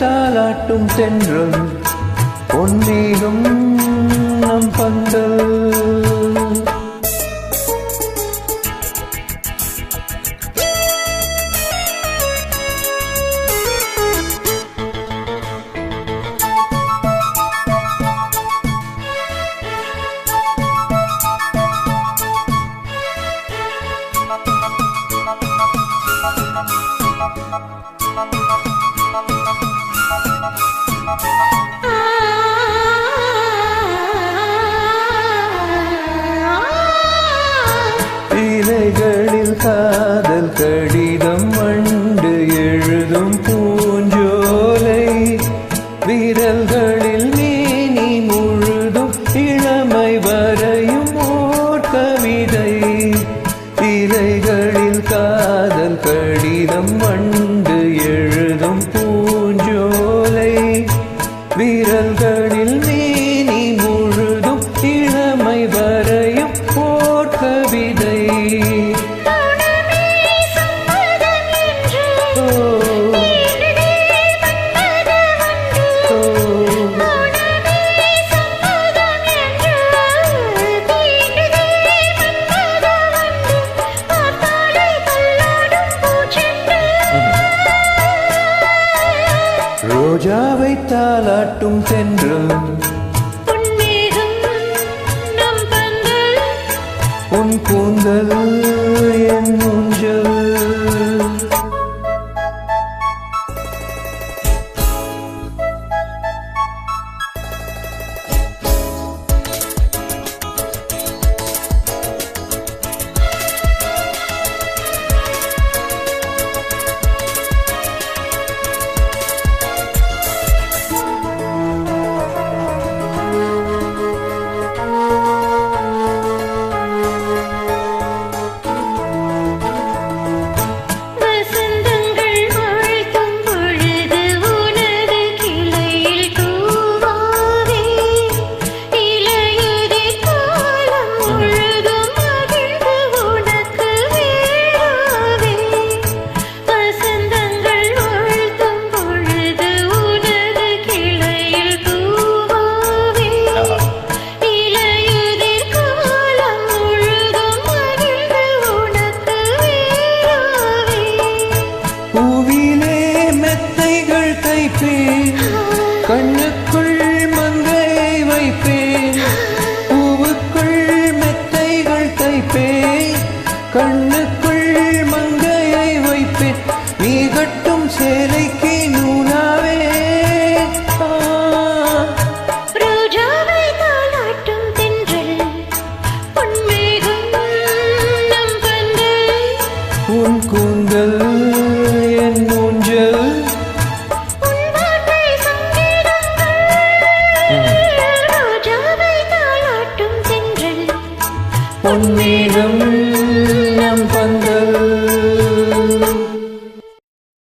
தாலாட்டும் தென்றல் பொன்னேகம் நம் பந்தல் இலைகளில் காதல் கடிதம் மண்டு எழுதும் பூஞ்சோலை விரல்களில் மேனி முழுதும் இளமை வரையும் ஓர் கவிதை இலைகளில் காதல் கடிதம் மண்டு எழுதும் பூஞ்சோலை விரல்களில் மேனி முழுதும் இளமை வரையும் ஓர் கவிதை ரோஜாவை தாலாட்டும் தென்றல் உன் கூந்தல் என் ஊஞ்சல் பூவிலே மெத்தைகள் தைப்பேன் கண்ணுக்குள் மங்கையை வைப்பேன் பூவுக்குள் மெத்தைகள் தைப்பேன் கண்ணுக்குள் மங்கையை வைப்பேன் நீ கட்டும் சேலைக்கு நூலாவே ரோஜாவை தாலாட்டும் தென்றல் பொன்மேகம் நம் பந்தல் உன் கூந்தல் என் ஊஞ்சல் உன் வார்த்தை சங்கீதங்கள் ரோஜாவை தாலாட்டும் தென்றல் பொன்மேகம்